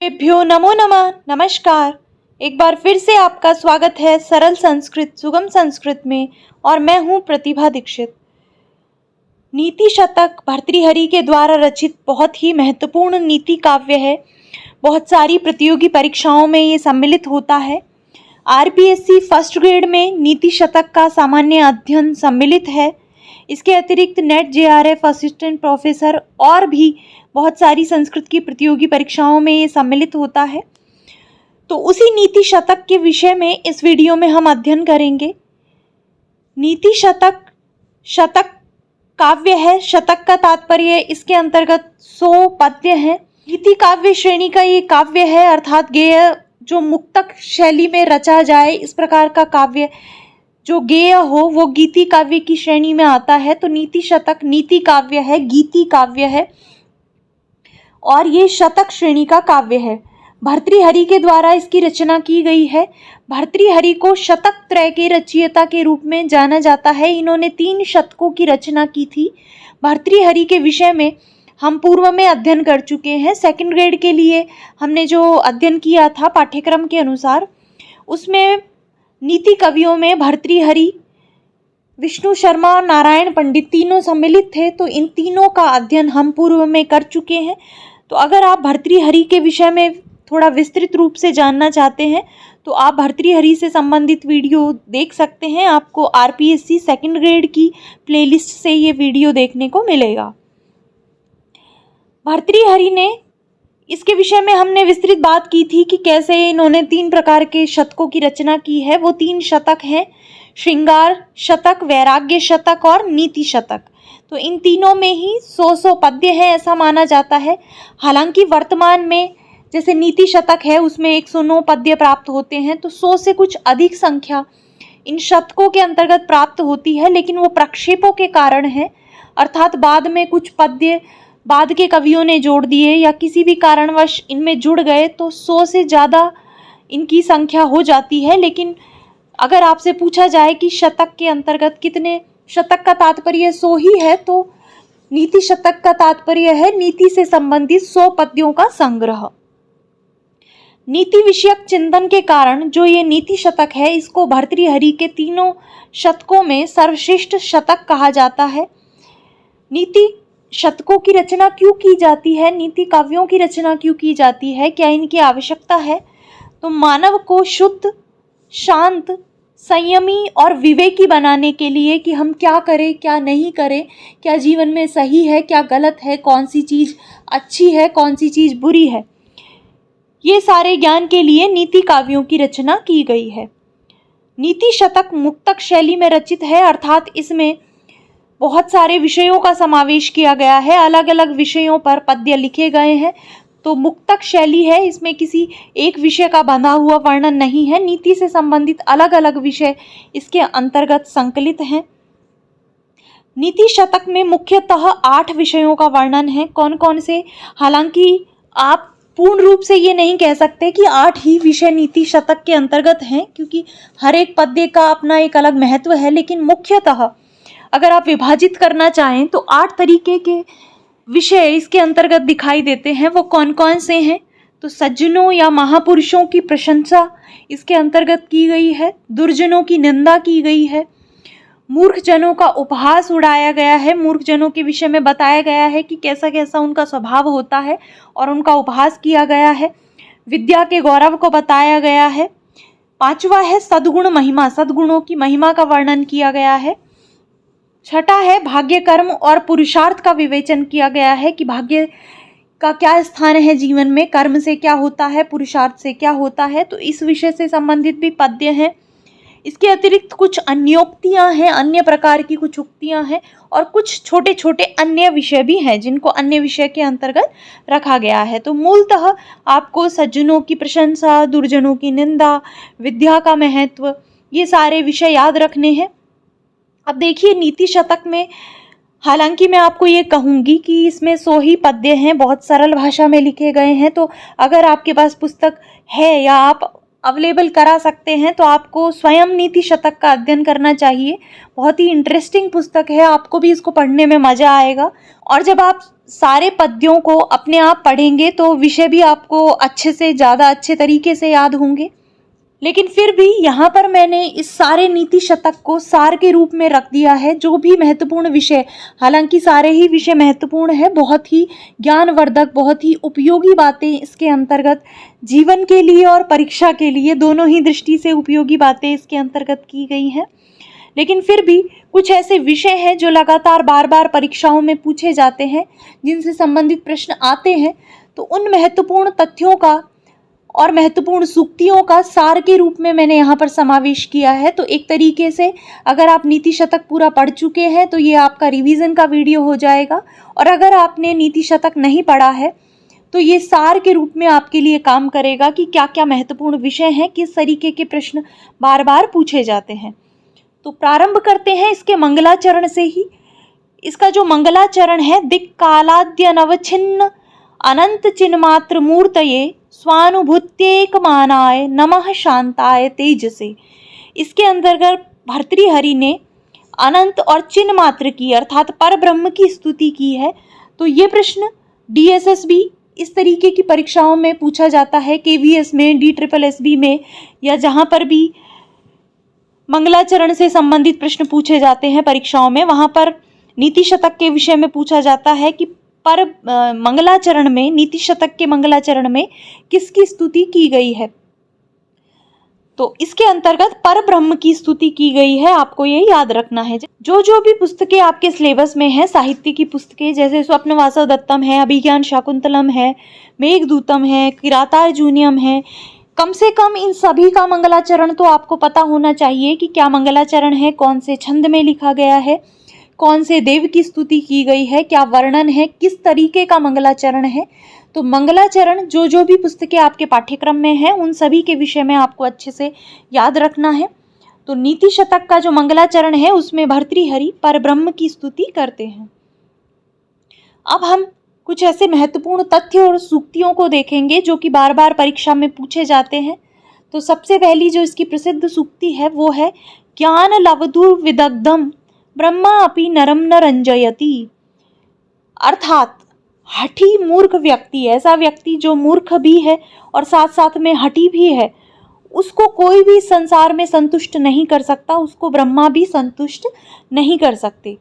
भ्यो नमो नमः। नमस्कार। एक बार फिर से आपका स्वागत है सरल संस्कृत सुगम संस्कृत में और मैं हूँ प्रतिभा दीक्षित। नीति शतक भर्तृहरि के द्वारा रचित बहुत ही महत्वपूर्ण नीति काव्य है। बहुत सारी प्रतियोगी परीक्षाओं में ये सम्मिलित होता है। आरपीएससी फर्स्ट ग्रेड में नीति शतक का सामान्य अध्ययन सम्मिलित है। इसके अतिरिक्त नेट जेआरएफ असिस्टेंट प्रोफेसर और भी बहुत सारी संस्कृत की प्रतियोगी परीक्षाओं में ये सम्मिलित होता है। तो उसी नीति शतक के विषय में इस वीडियो में हम अध्ययन करेंगे। नीति शतक शतक काव्य है। शतक का तात्पर्य इसके अंतर्गत 100 पद्य हैं। नीति काव्य श्रेणी का ये काव्य है, अर्थात गेय जो मुक्तक शैली में रचा जाए, इस प्रकार का काव्य जो गेय हो वो गीति काव्य की श्रेणी में आता है। तो नीति शतक नीति काव्य है, गीति काव्य है और ये शतक श्रेणी का काव्य है। भर्तृहरि के द्वारा इसकी रचना की गई है। भर्तृहरि को शतक त्रय के रचयिता के रूप में जाना जाता है। इन्होंने 3 शतकों की रचना की थी। भर्तृहरि के विषय में हम पूर्व में अध्ययन कर चुके हैं। सेकंड ग्रेड के लिए हमने जो अध्ययन किया था पाठ्यक्रम के अनुसार, उसमें नीति कवियों में भर्तृहरि, विष्णु शर्मा और नारायण पंडित तीनों सम्मिलित थे। तो इन तीनों का अध्ययन हम पूर्व में कर चुके हैं। तो अगर आप भर्तृहरि के विषय में थोड़ा विस्तृत रूप से जानना चाहते हैं तो आप भर्तृहरि से संबंधित वीडियो देख सकते हैं। आपको आरपीएससी सेकंड ग्रेड की प्लेलिस्ट से ये वीडियो देखने को मिलेगा। भर्तृहरि ने इसके विषय में हमने विस्तृत बात की थी कि कैसे इन्होंने 3 प्रकार के शतकों की रचना की है। वो 3 शतक हैं, श्रृंगार शतक, वैराग्य शतक और नीति शतक। तो इन तीनों में ही 100 पद्य हैं ऐसा माना जाता है। हालांकि वर्तमान में जैसे नीति शतक है उसमें 109 पद्य प्राप्त होते हैं, तो 100 से कुछ अधिक संख्या इन शतकों के अंतर्गत प्राप्त होती है, लेकिन वो प्रक्षेपों के कारण है, अर्थात बाद में कुछ पद्य बाद के कवियों ने जोड़ दिए या किसी भी कारणवश इनमें जुड़ गए तो 100 से ज़्यादा इनकी संख्या हो जाती है। लेकिन अगर आपसे पूछा जाए कि शतक के अंतर्गत कितने, शतक का तात्पर्य 100 ही है, तो नीति शतक का तात्पर्य है नीति से संबंधित 100 पद्यों का संग्रह। नीति विषयक चिंतन के कारण जो ये नीति शतक है, इसको भर्तृहरि के तीनों शतकों में सर्वश्रेष्ठ शतक कहा जाता है। नीति शतकों की रचना क्यों की जाती है, नीति काव्यों की रचना क्यों की जाती है, क्या इनकी आवश्यकता है? तो मानव को शुद्ध, शांत, संयमी और विवेकी बनाने के लिए कि हम क्या करें क्या नहीं करें, क्या जीवन में सही है क्या गलत है, कौन सी चीज़ अच्छी है कौन सी चीज़ बुरी है, ये सारे ज्ञान के लिए नीति काव्यों की रचना की गई है। नीति शतक मुक्तक शैली में रचित है, अर्थात इसमें बहुत सारे विषयों का समावेश किया गया है। अलग अलग विषयों पर पद्य लिखे गए हैं। तो मुक्तक शैली है, इसमें किसी एक विषय का बंधा हुआ वर्णन नहीं है। नीति से संबंधित अलग अलग विषय इसके अंतर्गत संकलित हैं। नीति शतक में मुख्यतः 8 विषयों का वर्णन है। कौन कौन से? हालांकि आप पूर्ण रूप से ये नहीं कह सकते कि 8 ही विषय नीति शतक के अंतर्गत हैं, क्योंकि हर एक पद्य का अपना एक अलग महत्व है। लेकिन मुख्यतः अगर आप विभाजित करना चाहें तो 8 तरीके के विषय इसके अंतर्गत दिखाई देते हैं। वो कौन कौन से हैं? तो सज्जनों या महापुरुषों की प्रशंसा इसके अंतर्गत की गई है, दुर्जनों की निंदा की गई है, मूर्ख जनों का उपहास उड़ाया गया है। मूर्ख जनों के विषय में बताया गया है कि कैसा कैसा उनका स्वभाव होता है और उनका उपहास किया गया है। विद्या के गौरव को बताया गया है। 5वां है सद्गुण महिमा, सद्गुणों की महिमा का वर्णन किया गया है। 6ठा है भाग्य कर्म और पुरुषार्थ का विवेचन किया गया है कि भाग्य का क्या स्थान है जीवन में, कर्म से क्या होता है, पुरुषार्थ से क्या होता है। तो इस विषय से संबंधित भी पद्य हैं। इसके अतिरिक्त कुछ अन्योक्तियां हैं, अन्य प्रकार की कुछ उक्तियां हैं और कुछ छोटे छोटे अन्य विषय भी हैं जिनको अन्य विषय के अंतर्गत रखा गया है। तो मूलतः आपको सज्जनों की प्रशंसा, दुर्जनों की निंदा, विद्या का महत्व, ये सारे विषय याद रखने हैं। अब देखिए नीति शतक में, हालांकि मैं आपको ये कहूँगी कि इसमें 100 ही पद्य हैं, बहुत सरल भाषा में लिखे गए हैं। तो अगर आपके पास पुस्तक है या आप अवेलेबल करा सकते हैं तो आपको स्वयं नीति शतक का अध्ययन करना चाहिए। बहुत ही इंटरेस्टिंग पुस्तक है, आपको भी इसको पढ़ने में मज़ा आएगा। और जब आप सारे पद्यों को अपने आप पढ़ेंगे तो विषय भी आपको अच्छे से ज़्यादा अच्छे तरीके से याद होंगे। लेकिन फिर भी यहाँ पर मैंने इस सारे नीति शतक को सार के रूप में रख दिया है। जो भी महत्वपूर्ण विषय, हालांकि सारे ही विषय महत्वपूर्ण है, बहुत ही ज्ञानवर्धक, बहुत ही उपयोगी बातें इसके अंतर्गत जीवन के लिए और परीक्षा के लिए दोनों ही दृष्टि से उपयोगी बातें इसके अंतर्गत की गई हैं। लेकिन फिर भी कुछ ऐसे विषय हैं जो लगातार बार बार परीक्षाओं में पूछे जाते हैं, जिनसे संबंधित प्रश्न आते हैं। तो उन महत्वपूर्ण तथ्यों का और महत्वपूर्ण सूक्तियों का सार के रूप में मैंने यहाँ पर समावेश किया है। तो एक तरीके से अगर आप नीति शतक पूरा पढ़ चुके हैं तो ये आपका रिवीजन का वीडियो हो जाएगा, और अगर आपने नीति शतक नहीं पढ़ा है तो ये सार के रूप में आपके लिए काम करेगा कि क्या क्या महत्वपूर्ण विषय हैं, किस तरीके के प्रश्न बार बार पूछे जाते हैं। तो प्रारंभ करते हैं इसके मंगलाचरण से ही। इसका जो मंगलाचरण है, दिक्कालाद्यनवच्छिन्न अनंत चिन्मात्र मूर्तये स्वानुभूत्येकमानाय नमः शांताय तेजसे। इसके अंतर्गत भर्तृहरि ने अनंत और चिन्ह मात्र की अर्थात पर ब्रह्म की स्तुति की है। तो ये प्रश्न DSSB इस तरीके की परीक्षाओं में पूछा जाता है, KVS में, DSSB में, या जहाँ पर भी मंगलाचरण से संबंधित प्रश्न पूछे जाते हैं परीक्षाओं में, वहाँ पर नीति शतक के विषय में पूछा जाता है कि पर मंगलाचरण में, नीति शतक के मंगलाचरण में किसकी स्तुति की गई है। तो इसके अंतर्गत पर ब्रह्म की स्तुति की गई है, आपको ये याद रखना है। जो भी पुस्तकें आपके सिलेबस में है, साहित्य की पुस्तकें, जैसे स्वप्नवासव दत्तम है, अभिज्ञान शाकुंतलम है, मेघदूतम है, किरातार्जुनीयम है, कम से कम इन सभी का मंगलाचरण तो आपको पता होना चाहिए कि क्या मंगलाचरण है, कौन से छंद में लिखा गया है, कौन से देव की स्तुति की गई है, क्या वर्णन है, किस तरीके का मंगलाचरण है। तो मंगलाचरण जो भी पुस्तकें आपके पाठ्यक्रम में हैं, उन सभी के विषय में आपको अच्छे से याद रखना है। तो नीति शतक का जो मंगलाचरण है उसमें भर्तृहरि परब्रह्म की स्तुति करते हैं। अब हम कुछ ऐसे महत्वपूर्ण तथ्य और सूक्तियों को देखेंगे जो कि बार बार परीक्षा में पूछे जाते हैं। तो सबसे पहली जो इसकी प्रसिद्ध सूक्ति है वो है, ज्ञान लवधु विदग्धम ब्रह्मा अपि नरम न रंजयति। अर्थात हठी मूर्ख व्यक्ति, ऐसा व्यक्ति जो मूर्ख भी है और साथ साथ में हठी भी है, उसको कोई भी संसार में संतुष्ट नहीं कर सकता, उसको ब्रह्मा भी संतुष्ट नहीं कर सकते।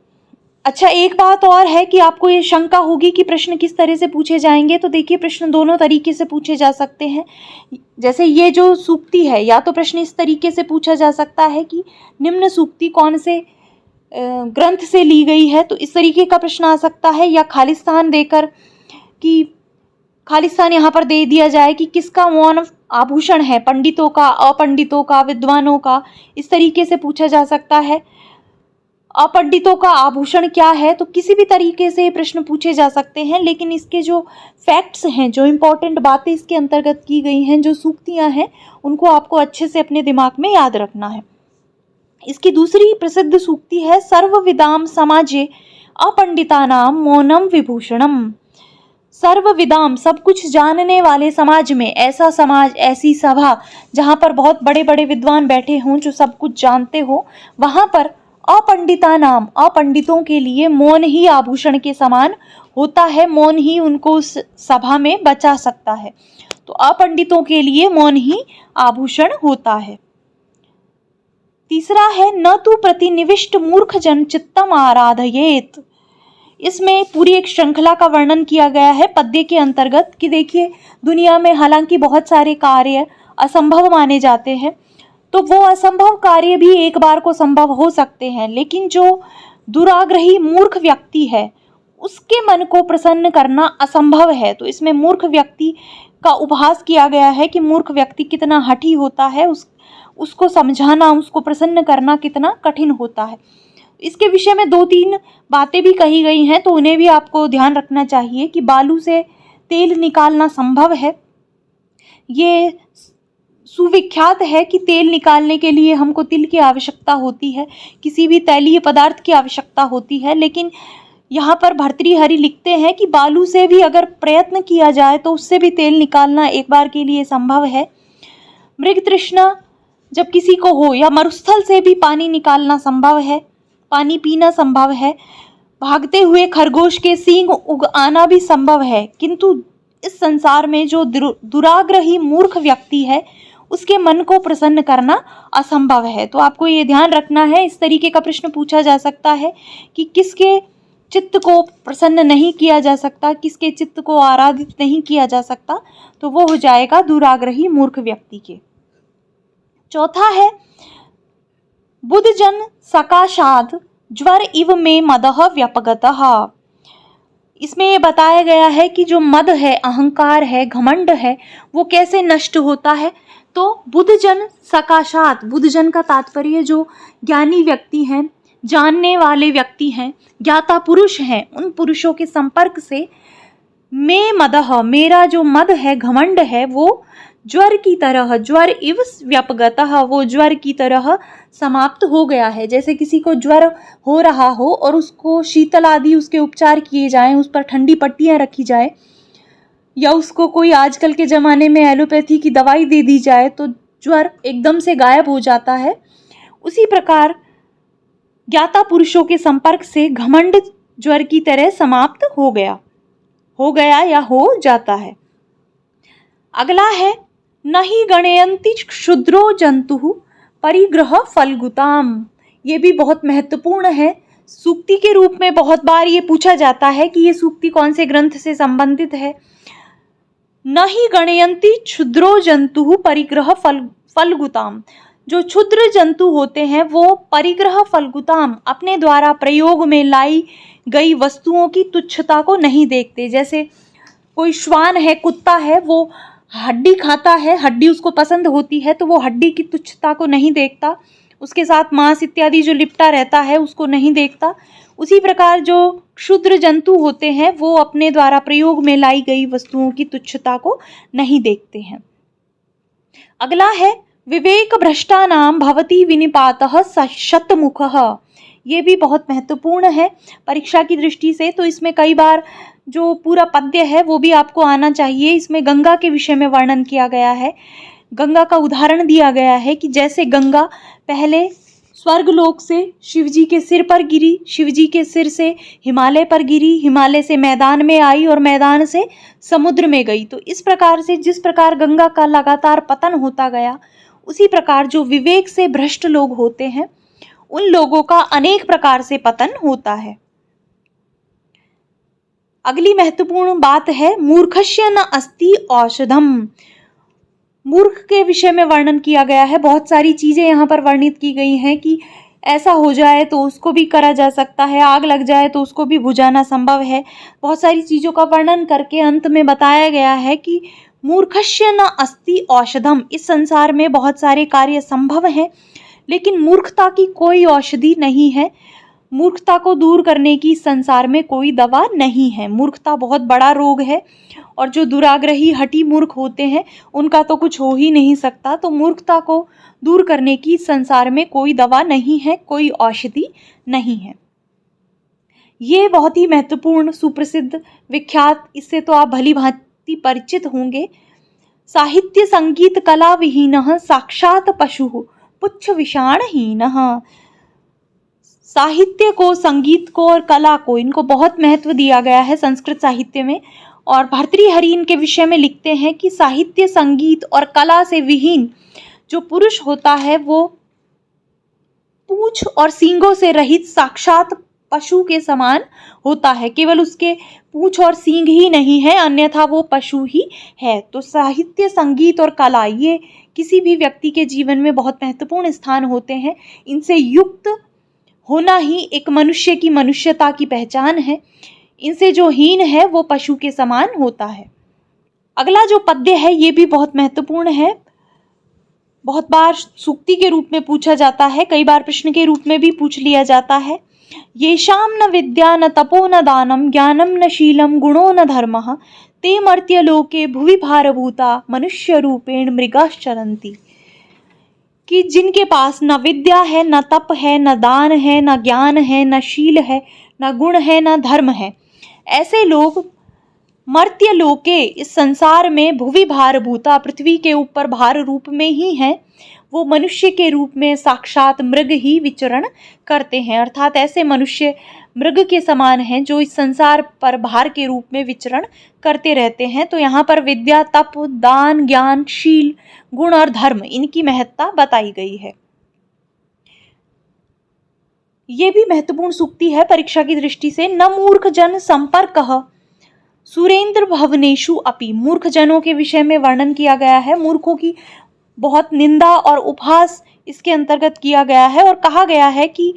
अच्छा, एक बात और है कि आपको ये शंका होगी कि प्रश्न किस तरह से पूछे जाएंगे। तो देखिए, प्रश्न दोनों तरीके से पूछे जा सकते हैं। जैसे ये जो सूक्ति है, या तो प्रश्न इस तरीके से पूछा जा सकता है कि निम्न सूक्ति कौन से ग्रंथ से ली गई है, तो इस तरीके का प्रश्न आ सकता है, या खालिस्तान देकर कि खालिस्तान यहाँ पर दे दिया जाए कि किसका मौन आभूषण है, पंडितों का, अपंडितों का, विद्वानों का, इस तरीके से पूछा जा सकता है। अपंडितों का आभूषण क्या है, तो किसी भी तरीके से प्रश्न पूछे जा सकते हैं। लेकिन इसके जो फैक्ट्स हैं, जो इम्पोर्टेंट बातें इसके अंतर्गत की गई हैं, जो सूक्तियाँ हैं, उनको आपको अच्छे से अपने दिमाग में याद रखना है। इसकी दूसरी प्रसिद्ध सूक्ति है, सर्वविदाम समाजे अपंडितानाम मौनम विभूषणम। सर्वविदाम, सब कुछ जानने वाले समाज में, ऐसा समाज, ऐसी सभा जहाँ पर बहुत बड़े बड़े विद्वान बैठे हों, जो सब कुछ जानते हो, वहाँ पर अपंडितानाम, अपंडितों के लिए मौन ही आभूषण के समान होता है। मौन ही उनको उस सभा में बचा सकता है। तो अपंडितों के लिए मौन ही आभूषण होता है। तीसरा है, न तू प्रतिनिविष्ट मूर्ख जन चित्तम आराधयेत। इसमें पूरी एक श्रृंखला का वर्णन किया गया है पद्य के अंतर्गत कि देखिए, दुनिया में हालांकि बहुत सारे कार्य असंभव माने जाते हैं, तो वो असंभव कार्य भी एक बार को संभव हो सकते हैं, लेकिन जो दुराग्रही मूर्ख व्यक्ति है उसके मन को प्रसन्न करना असंभव है। तो इसमें मूर्ख व्यक्ति का उपहास किया गया है कि मूर्ख व्यक्ति कितना हठी होता है, उसको समझाना, उसको प्रसन्न करना कितना कठिन होता है। इसके विषय में 2-3 बातें भी कही गई हैं, तो उन्हें भी आपको ध्यान रखना चाहिए कि बालू से तेल निकालना संभव है। ये सुविख्यात है कि तेल निकालने के लिए हमको तिल की आवश्यकता होती है, किसी भी तैलीय पदार्थ की आवश्यकता होती है, लेकिन यहाँ पर भर्तृहरि लिखते हैं कि बालू से भी अगर प्रयत्न किया जाए तो उससे भी तेल निकालना एक बार के लिए संभव है। मृग तृष्णा जब किसी को हो या मरुस्थल से भी पानी निकालना संभव है, पानी पीना संभव है, भागते हुए खरगोश के सींग उग आना भी संभव है, किंतु इस संसार में जो दुराग्रही मूर्ख व्यक्ति है उसके मन को प्रसन्न करना असंभव है। तो आपको ये ध्यान रखना है। इस तरीके का प्रश्न पूछा जा सकता है कि किसके चित्त को प्रसन्न नहीं किया जा सकता, किसके चित्त को आराधित नहीं किया जा सकता, तो वो हो जाएगा दुराग्रही मूर्ख व्यक्ति के। चौथा है बुधजन सकाशाद ज्वर इव में मदः व्यपगतः। इसमें ये बताया गया है कि जो मद है, अहंकार है, घमंड है, वो कैसे नष्ट होता है। तो बुधजन सकाशात, बुधजन का तात्पर्य जो ज्ञानी व्यक्ति हैं, जानने वाले व्यक्ति हैं, ज्ञाता पुरुष हैं, उन पुरुषों के संपर्क से में मदह, मेरा जो मद है, घमंड है, वो ज्वर की तरह, ज्वर इव व्यपगतः, वो ज्वर की तरह समाप्त हो गया है। जैसे किसी को ज्वर हो रहा हो और उसको शीतल आदि उसके उपचार किए जाएं, उस पर ठंडी पट्टियां रखी जाए, या उसको कोई आजकल के ज़माने में एलोपैथी की दवाई दे दी जाए तो ज्वर एकदम से गायब हो जाता है। उसी प्रकार ज्ञाता पुरुषों के संपर्क से घमंड ज्वर की तरह समाप्त हो गया या हो जाता है। अगला है नहीं गणयन्ति क्षुद्रो जंतु परिग्रह फलगुताम। ये भी बहुत महत्वपूर्ण है। सूक्ति के रूप में बहुत बार ये पूछा जाता है कि ये सूक्ति कौन से ग्रंथ से संबंधित है। नहीं गणयन्ति क्षुद्रो जंतु परिग्रह फलगुताम। जो क्षुद्र जंतु होते हैं वो परिग्रह फलगुताम, अपने द्वारा प्रयोग में लाई गई वस्तुओं की तुच्छता को नहीं देखते। जैसे कोई श्वान है, कुत्ता है, वो हड्डी खाता है, हड्डी उसको पसंद होती है तो वो हड्डी की तुच्छता को नहीं देखता, उसके साथ मांस इत्यादि जो लिपटा रहता है उसको नहीं देखता। उसी प्रकार जो क्षुद्र जंतु होते हैं वो अपने द्वारा प्रयोग में लाई गई वस्तुओं की तुच्छता को नहीं देखते हैं। अगला है विवेक भ्रष्टानाम भवति विनिपातः शतमुखः। ये भी बहुत महत्वपूर्ण है परीक्षा की दृष्टि से। तो इसमें कई बार जो पूरा पद्य है वो भी आपको आना चाहिए। इसमें गंगा के विषय में वर्णन किया गया है, गंगा का उदाहरण दिया गया है कि जैसे गंगा पहले स्वर्गलोक से शिवजी के सिर पर गिरी, शिवजी के सिर से हिमालय पर गिरी, हिमालय से मैदान में आई और मैदान से समुद्र में गई। तो इस प्रकार से जिस प्रकार गंगा का लगातार पतन होता गया, उसी प्रकार जो विवेक से भ्रष्ट लोग होते हैं उन लोगों का अनेक प्रकार से पतन होता है। अगली महत्वपूर्ण बात है मूर्खस्य न अस्ति औषधम। मूर्ख के विषय में वर्णन किया गया है। बहुत सारी चीजें यहाँ पर वर्णित की गई हैं कि ऐसा हो जाए तो उसको भी करा जा सकता है, आग लग जाए तो उसको भी बुझाना संभव है। बहुत सारी चीजों का वर्णन करके अंत में बताया गया है कि मूर्खस्य न अस्ति औषधम। इस संसार में बहुत सारे कार्य संभव हैं लेकिन मूर्खता की कोई औषधि नहीं है। मूर्खता को दूर करने की संसार में कोई दवा नहीं है। मूर्खता बहुत बड़ा रोग है और जो दुराग्रही हठी मूर्ख होते हैं उनका तो कुछ हो ही नहीं सकता। तो मूर्खता को दूर करने की संसार में कोई दवा नहीं है, कोई औषधि नहीं है। ये बहुत ही महत्वपूर्ण, सुप्रसिद्ध, विख्यात, इससे तो आप भली भांति परिचित होंगे। साहित्य संगीत कला विहीनः साक्षात पशुः पुच्छ विषाणहीनः। साहित्य को, संगीत को और कला को, इनको बहुत महत्व दिया गया है संस्कृत साहित्य में। और भर्तृहरि इनके विषय में लिखते हैं कि साहित्य, संगीत और कला से विहीन जो पुरुष होता है वो पूंछ और सींगों से रहित साक्षात पशु के समान होता है। केवल उसके पूंछ और सींग ही नहीं है, अन्यथा वो पशु ही है। तो साहित्य, संगीत और कला ये किसी भी व्यक्ति के जीवन में बहुत महत्वपूर्ण स्थान होते हैं। इनसे युक्त होना ही एक मनुष्य की मनुष्यता की पहचान है। इनसे जो हीन है वो पशु के समान होता है। अगला जो पद्य है ये भी बहुत महत्वपूर्ण है। बहुत बार सूक्ति के रूप में पूछा जाता है, कई बार प्रश्न के रूप में भी पूछ लिया जाता है। येषां न विद्या न तपो न दानम ज्ञानम न शीलम गुणो न धर्मः ते मर्त्यलोके भुवि भारभूता मनुष्य रूपेण मृगाश्चरन्ति। कि जिनके पास न विद्या है, न तप है, न दान है, न ज्ञान है, न शील है, न गुण है, न धर्म है, ऐसे लोग मर्त्य लोके, इस संसार में भुवि भार भूता, पृथ्वी के ऊपर भार रूप में ही है, वो मनुष्य के रूप में साक्षात मृग ही विचरण करते हैं। अर्थात ऐसे मनुष्य मृग के समान हैं जो इस संसार पर भार के रूप में विचरण करते रहते हैं। तो यहाँ पर विद्या, तप, दान, ज्ञान, शील, गुण और धर्म, इनकी महत्ता बताई गई है। ये भी महत्वपूर्ण सूक्ति है परीक्षा की दृष्टि से। न मूर्ख जन संपर्कः सुरेंद्र भवनेषु अपि, मूर्ख जनों के विषय में वर्णन किया गया है। मूर्खों की बहुत निंदा और उपहास इसके अंतर्गत किया गया है और कहा गया है कि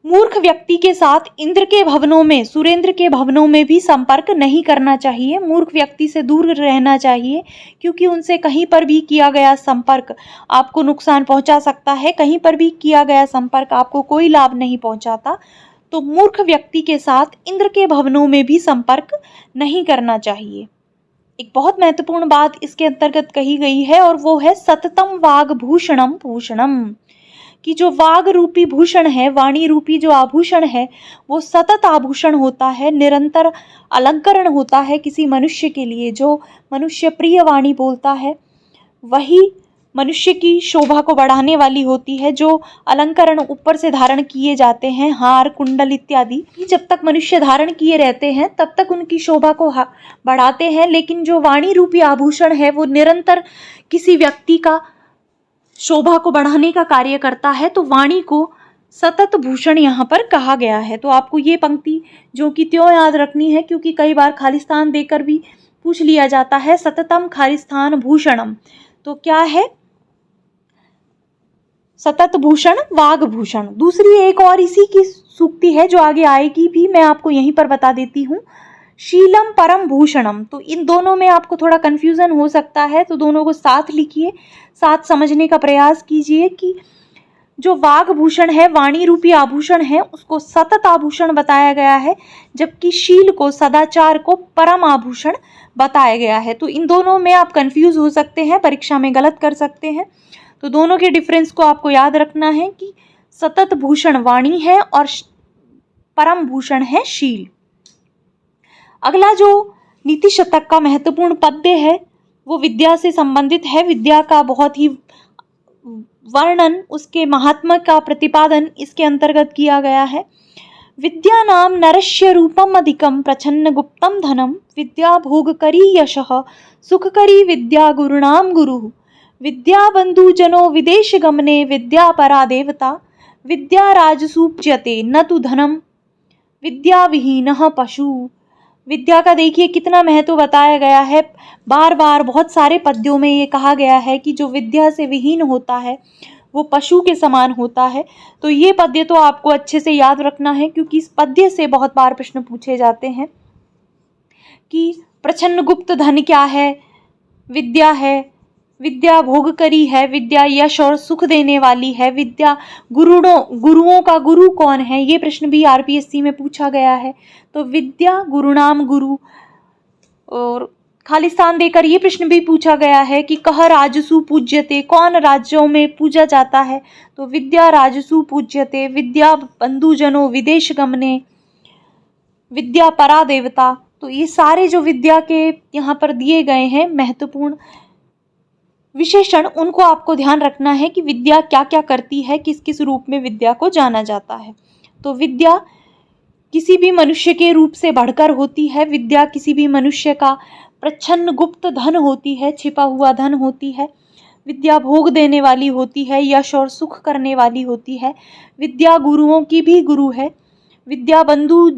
मूर्ख व्यक्ति के साथ इंद्र के भवनों में, सुरेंद्र के भवनों में भी संपर्क नहीं करना चाहिए। मूर्ख व्यक्ति से दूर रहना चाहिए, क्योंकि उनसे कहीं पर भी किया गया संपर्क आपको नुकसान पहुंचा सकता है। कहीं पर भी किया गया संपर्क आपको कोई लाभ नहीं पहुंचाता। तो मूर्ख व्यक्ति के साथ इंद्र के भवनों में भी संपर्क नहीं करना चाहिए। एक बहुत महत्वपूर्ण बात इसके अंतर्गत कही गई है और वो है सततम वाग्भूषणम भूषणम, कि जो वाग रूपी भूषण है, वाणी रूपी जो आभूषण है, वो सतत आभूषण होता है, निरंतर अलंकरण होता है किसी मनुष्य के लिए। जो मनुष्य प्रिय वाणी बोलता है वही मनुष्य की शोभा को बढ़ाने वाली होती है। जो अलंकरण ऊपर से धारण किए जाते हैं, हार, कुंडल इत्यादि, जब तक मनुष्य धारण किए रहते हैं तब तक उनकी शोभा को बढ़ाते हैं। लेकिन जो वाणी रूपी आभूषण है वो निरंतर किसी व्यक्ति का शोभा को बढ़ाने का कार्य करता है। तो वाणी को सतत भूषण यहाँ पर कहा गया है। तो आपको ये पंक्ति जो कि त्यों याद रखनी है, क्योंकि कई बार खाली स्थान देकर भी पूछ लिया जाता है। सततम खाली स्थान भूषणम, तो क्या है? सतत भूषण, वाग भूषण। दूसरी एक और इसी की सूक्ति है जो आगे आएगी भी, मैं आपको यहीं पर बता देती हूँ। शीलम परम भूषणम। तो इन दोनों में आपको थोड़ा कंफ्यूजन हो सकता है, तो दोनों को साथ लिखिए, साथ समझने का प्रयास कीजिए कि जो वाग भूषण है, वाणी रूपी आभूषण है, उसको सतत आभूषण बताया गया है, जबकि शील को, सदाचार को परम आभूषण बताया गया है। तो इन दोनों में आप कंफ्यूज हो सकते हैं, परीक्षा में गलत कर सकते हैं। तो दोनों के डिफरेंस को आपको याद रखना है कि सतत भूषण वाणी है और परम भूषण है शील। अगला जो नीति शतक का महत्वपूर्ण पद्य है वो विद्या से संबंधित है। विद्या का बहुत ही वर्णन, उसके महात्मा का प्रतिपादन इसके अंतर्गत किया गया है। विद्या नाम नरस्य रूपम अधिकम प्रछन्न गुप्तम धनम, विद्या भोग करी यशः सुख करी विद्या गुरुणाम गुरु, विद्या बंधु जनो विदेश गमने विद्या परा देवता, विद्या राजसु पूज्यते न तु धनम, विद्या विहीनः पशु। विद्या का देखिए कितना महत्व बताया गया है। बार बार बहुत सारे पद्यों में ये कहा गया है कि जो विद्या से विहीन होता है वो पशु के समान होता है। तो ये पद्य तो आपको अच्छे से याद रखना है, क्योंकि इस पद्य से बहुत बार प्रश्न पूछे जाते हैं कि प्रछन्न गुप्त धन क्या है? विद्या है, विद्या भोग करी है, विद्या यश और सुख देने वाली है, विद्या गुरुओं का गुरु कौन है? ये प्रश्न भी आरपीएससी में पूछा गया है। तो विद्या गुरुनाम गुरु, और खाली स्थान देकर ये प्रश्न भी पूछा गया है कि कह राजसु पूज्यते, कौन राज्यों में पूजा जाता है? तो विद्या राजसु पूज्यते, विद्या बंधुजनों विदेश गमने, विद्या परा देवता। तो ये सारे जो विद्या के यहाँ पर दिए गए हैं महत्वपूर्ण विशेषण, उनको आपको ध्यान रखना है कि विद्या क्या क्या करती है, किस किस रूप में विद्या को जाना जाता है। तो विद्या किसी भी मनुष्य के रूप से बढ़कर होती है। विद्या किसी भी मनुष्य का प्रच्छन्न गुप्त धन होती है, छिपा हुआ धन होती है। विद्या भोग देने वाली होती है, यश और सुख करने वाली होती है। विद्या गुरुओं की भी गुरु है। विद्या बंधु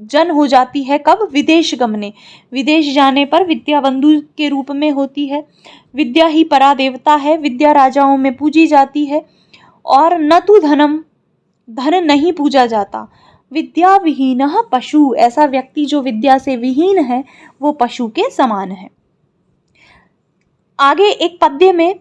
जन हो जाती है कब? विदेश गमने, विदेश जाने पर विद्या बंधु के रूप में होती है। विद्या ही परा देवता है, विद्या राजाओं में पूजी जाती है। और न तु धनम, धन नहीं पूजा जाता। विद्या विहीनः पशु, ऐसा व्यक्ति जो विद्या से विहीन है वो पशु के समान है। आगे एक पद्य में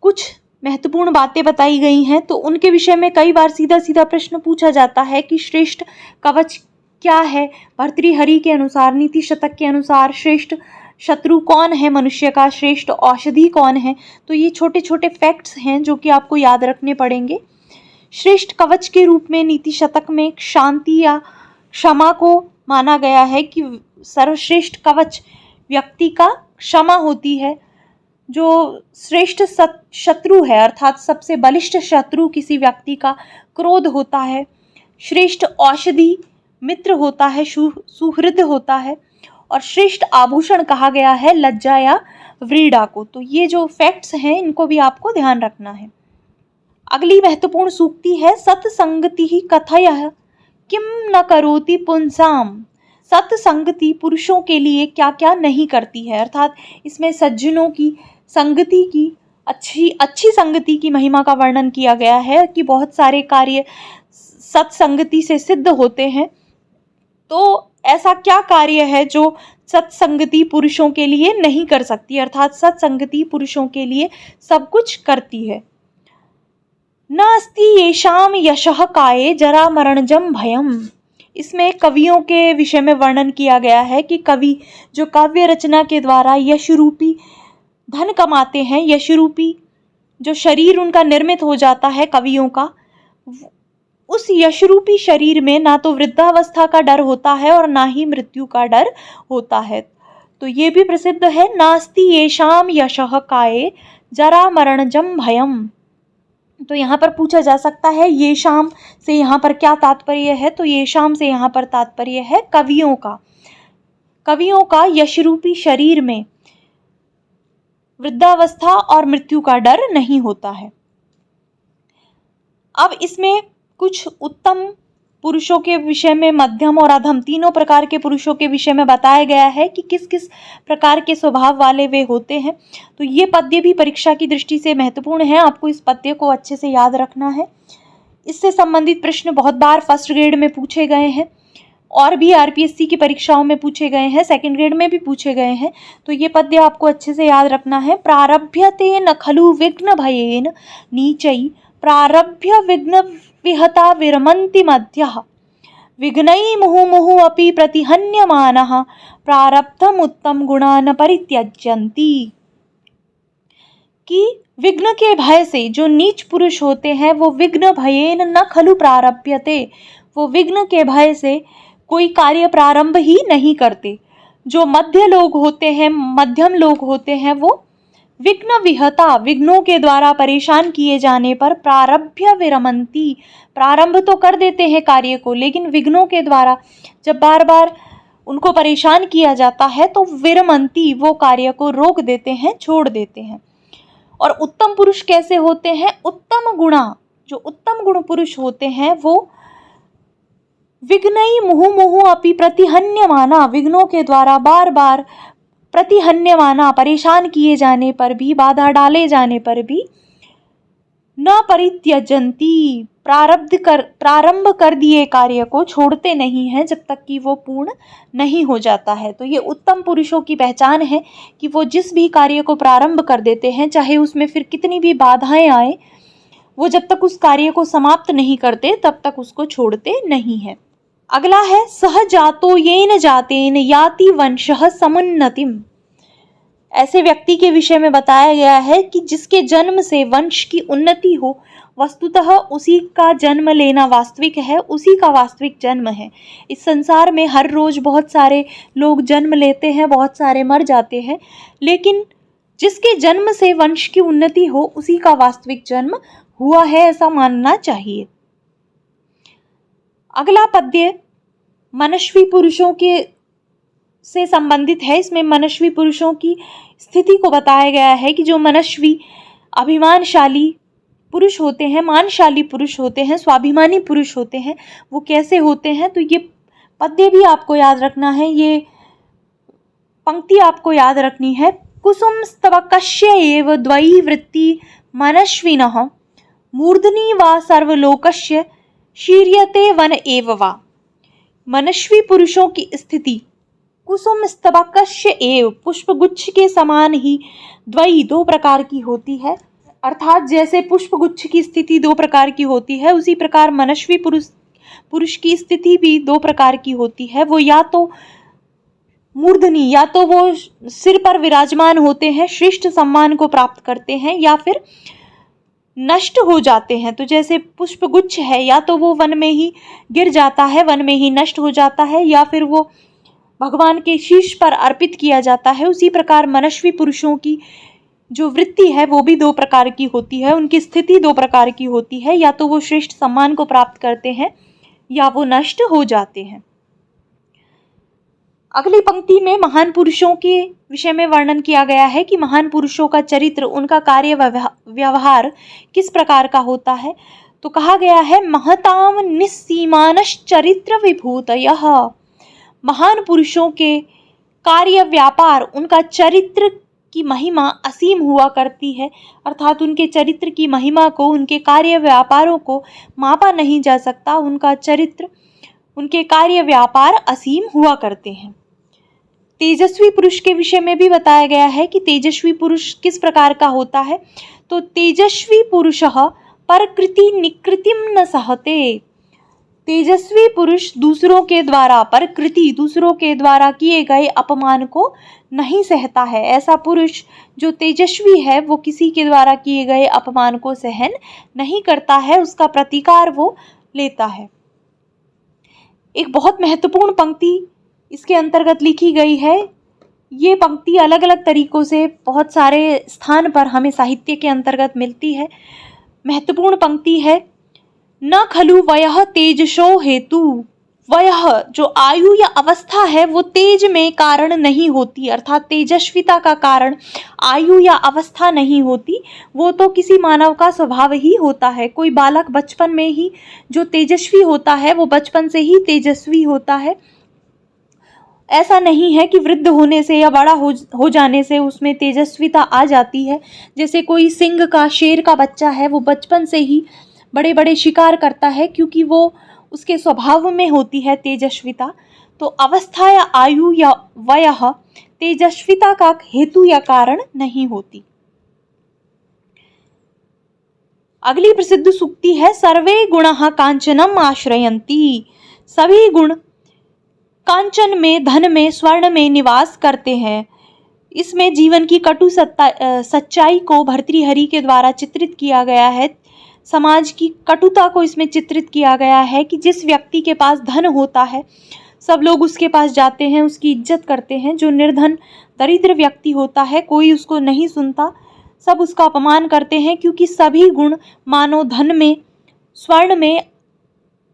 कुछ महत्वपूर्ण बातें बताई गई हैं, तो उनके विषय में कई बार सीधा सीधा प्रश्न पूछा जाता है कि श्रेष्ठ कवच क्या है? भर्तृहरि के अनुसार, नीति शतक के अनुसार श्रेष्ठ शत्रु कौन है मनुष्य का? श्रेष्ठ औषधि कौन है? तो ये छोटे छोटे फैक्ट्स हैं जो कि आपको याद रखने पड़ेंगे। श्रेष्ठ कवच के रूप में नीति शतक में शांति या क्षमा को माना गया है कि सर्वश्रेष्ठ कवच व्यक्ति का क्षमा होती है। जो श्रेष्ठ शत्रु है अर्थात सबसे बलिष्ठ शत्रु किसी व्यक्ति का क्रोध होता है। श्रेष्ठ औषधि मित्र होता है, सुहृद होता है। और श्रेष्ठ आभूषण कहा गया है लज्जा या व्रीड़ा को। तो ये जो फैक्ट्स हैं इनको भी आपको ध्यान रखना है। अगली महत्वपूर्ण सूक्ति है सत्संगति ही कथयः किम न करोति पुंसाम। सत्संगति पुरुषों के लिए क्या क्या नहीं करती है, अर्थात इसमें सज्जनों की संगति की अच्छी संगति की महिमा का वर्णन किया गया है कि बहुत सारे कार्य सत्संगति से सिद्ध होते हैं। तो ऐसा क्या कार्य है जो सत्संगति पुरुषों के लिए नहीं कर सकती, अर्थात सत्संगति पुरुषों के लिए सब कुछ करती है। नास्ति येषाम यशः काये जरा मरणजम भयम। इसमें कवियों के विषय में वर्णन किया गया है कि कवि जो काव्य रचना के द्वारा यश रूपी धन कमाते हैं, यश रूपी जो शरीर उनका निर्मित हो जाता है कवियों का, उस यश रूपी शरीर में ना तो वृद्धावस्था का डर होता है और ना ही मृत्यु का डर होता है। तो ये भी प्रसिद्ध है, नास्ति येषाम यशः काये जरा मरणजम भयम। तो यहाँ पर पूछा जा सकता है ये शाम से यहाँ पर क्या तात्पर्य है, तो ये शाम से यहाँ पर तात्पर्य है कवियों का यशरूपी शरीर में वृद्धावस्था और मृत्यु का डर नहीं होता है। अब इसमें कुछ उत्तम पुरुषों के विषय में, मध्यम और अधम तीनों प्रकार के पुरुषों के विषय में बताया गया है कि किस किस प्रकार के स्वभाव वाले वे होते हैं। तो ये पद्य भी परीक्षा की दृष्टि से महत्वपूर्ण है, आपको इस पद्य को अच्छे से याद रखना है। इससे संबंधित प्रश्न बहुत बार फर्स्ट ग्रेड में पूछे गए हैं और भी आरपीएससी की परीक्षाओं में पूछे गए हैं, सेकंड ग्रेड में भी पूछे गए हैं। तो ये पद्य आपको अच्छे से याद रखना है। प्रारभ्यते न खलु विघ्न भयेन नीचै प्रारभ्य विघ्न विहता विरमन्ति मध्यः विघ्नै मुहुर्मुहुः अपि प्रतिहन्यमानः प्रारब्धम् उत्तम गुणान् परित्यजन्ति। कि विघ्न के भय से जो नीच पुरुष होते हैं वो विघ्न भयेन न खलु प्रारभ्यते, वो विघ्न के भय से कोई कार्य प्रारंभ ही नहीं करते। जो मध्यम लोग होते हैं वो विघ्न विहता, विघ्नों के द्वारा परेशान किए जाने पर प्रारभ्य विरमन्ति, प्रारंभ तो कर देते हैं कार्य को, लेकिन विघ्नों के द्वारा जब बार बार उनको परेशान किया जाता है तो विरमन्ति, वो कार्य को रोक देते हैं, छोड़ देते हैं। और उत्तम पुरुष कैसे होते हैं? उत्तम गुणा, जो उत्तम गुण पुरुष होते हैं वो विघ्नै मुहुर्मुहुः अपि प्रतिहन्यमाना, विघ्नों के द्वारा बार बार प्रतिहन्यमाना, परेशान किए जाने पर भी, बाधा डाले जाने पर भी न परित्यजन्ति, प्रारंभ कर दिए कार्य को छोड़ते नहीं हैं जब तक कि वो पूर्ण नहीं हो जाता है। तो ये उत्तम पुरुषों की पहचान है कि वो जिस भी कार्य को प्रारंभ कर देते हैं, चाहे उसमें फिर कितनी भी बाधाएं आए, वो जब तक उस कार्य को समाप्त नहीं करते तब तक उसको छोड़ते नहीं हैं। अगला है सह जातो येन जातेन याति वंशः समुन्नतिम। ऐसे व्यक्ति के विषय में बताया गया है कि जिसके जन्म से वंश की उन्नति हो, वस्तुतः उसी का जन्म लेना वास्तविक है, उसी का वास्तविक जन्म है। इस संसार में हर रोज बहुत सारे लोग जन्म लेते हैं, बहुत सारे मर जाते हैं, लेकिन जिसके जन्म से वंश की उन्नति हो उसी का वास्तविक जन्म हुआ है, ऐसा मानना चाहिए। अगला पद्य मनस्वी पुरुषों के से संबंधित है। इसमें मनस्वी पुरुषों की स्थिति को बताया गया है कि जो मनस्वी अभिमानशाली पुरुष होते हैं, मानशाली पुरुष होते हैं, स्वाभिमानी पुरुष होते हैं, वो कैसे होते हैं। तो ये पद्य भी आपको याद रखना है, ये पंक्ति आपको याद रखनी है। कुसुम स्तवकस्य एव द्वयी वृत्ति मनस्विनः मूर्धनि वा सर्वलोकस्य शीर्यते वन एव वा। मनस्वी पुरुषों की स्थिति कुसुम स्तवकस्य एव, पुष्पगुच्छ के समान ही, द्वयी, दो प्रकार की होती है। अर्थात जैसे पुष्पगुच्छ की स्थिति दो प्रकार की होती है, उसी प्रकार मनस्वी पुरुष की स्थिति भी दो प्रकार की होती है। वो या तो मूर्धनी, या तो वो सिर पर विराजमान होते हैं, श्रेष्ठ सम्मान को प्राप्त करते हैं, या फिर नष्ट हो जाते हैं। तो जैसे पुष्पगुच्छ है, या तो वो वन में ही गिर जाता है, वन में ही नष्ट हो जाता है, या फिर वो भगवान के शीश पर अर्पित किया जाता है। उसी प्रकार मनस्वी पुरुषों की जो वृत्ति है वो भी दो प्रकार की होती है, उनकी स्थिति दो प्रकार की होती है, या तो वो श्रेष्ठ सम्मान को प्राप्त करते हैं या वो नष्ट हो जाते हैं। अगली पंक्ति में महान पुरुषों के विषय में वर्णन किया गया है कि महान पुरुषों का चरित्र, उनका कार्य व्यवहार किस प्रकार का होता है। तो कहा गया है महताम निस्सीमानश्चरित्र विभूतयः। महान पुरुषों के कार्य व्यापार, उनका चरित्र की महिमा असीम हुआ करती है, अर्थात उनके चरित्र की महिमा को, उनके कार्य व्यापारों को मापा नहीं जा सकता। उनका चरित्र, उनके कार्य व्यापार असीम हुआ करते हैं। तेजस्वी पुरुष के विषय में भी बताया गया है कि तेजस्वी पुरुष किस प्रकार का होता है। तो तेजस्वी पुरुषः परकृति निकृतिम न सहते। तेजस्वी पुरुष दूसरों के द्वारा, परकृति दूसरों के द्वारा किए गए अपमान को नहीं सहता है। ऐसा पुरुष जो तेजस्वी है वो किसी के द्वारा किए गए अपमान को सहन नहीं करता है, उसका प्रतिकार वो लेता है। एक बहुत महत्वपूर्ण पंक्ति इसके अंतर्गत लिखी गई है। ये पंक्ति अलग अलग तरीकों से बहुत सारे स्थान पर हमें साहित्य के अंतर्गत मिलती है। महत्वपूर्ण पंक्ति है, न खलु वयः तेजसो हेतु। वयः जो आयु या अवस्था है वो तेज में कारण नहीं होती, अर्थात तेजस्विता का कारण आयु या अवस्था नहीं होती, वो तो किसी मानव का स्वभाव ही होता है। कोई बालक बचपन में ही जो तेजस्वी होता है वो बचपन से ही तेजस्वी होता है। ऐसा नहीं है कि वृद्ध होने से या बड़ा हो जाने से उसमें तेजस्विता आ जाती है। जैसे कोई सिंह का, शेर का बच्चा है, वो बचपन से ही बड़े बड़े शिकार करता है क्योंकि वो उसके स्वभाव में होती है तेजस्विता। तो अवस्था या आयु या वयः तेजस्विता का हेतु या कारण नहीं होती। अगली प्रसिद्ध सूक्ति है, सर्वे गुणाः कांचनम आश्रयन्ति। सभी गुण कांचन में, धन में, स्वर्ण में निवास करते हैं। इसमें जीवन की कटु सच्चाई को भर्तृहरि के द्वारा चित्रित किया गया है। समाज की कटुता को इसमें चित्रित किया गया है कि जिस व्यक्ति के पास धन होता है सब लोग उसके पास जाते हैं, उसकी इज्जत करते हैं। जो निर्धन दरिद्र व्यक्ति होता है कोई उसको नहीं सुनता, सब उसका अपमान करते हैं, क्योंकि सभी गुण मानव धन में, स्वर्ण में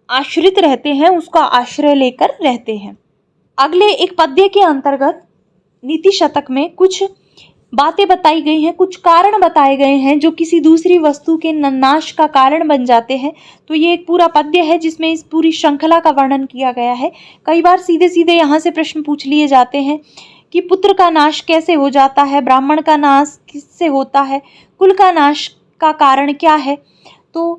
आश्रित रहते हैं, उसका आश्रय लेकर रहते हैं। अगले एक पद्य के अंतर्गत नीति शतक में कुछ बातें बताई गई हैं, कुछ कारण बताए गए हैं जो किसी दूसरी वस्तु के नाश का कारण बन जाते हैं। तो ये एक पूरा पद्य है जिसमें इस पूरी श्रृंखला का वर्णन किया गया है। कई बार सीधे सीधे यहाँ से प्रश्न पूछ लिए जाते हैं कि पुत्र का नाश कैसे हो जाता है, ब्राह्मण का नाश किससे होता है, कुल का नाश का कारण क्या है। तो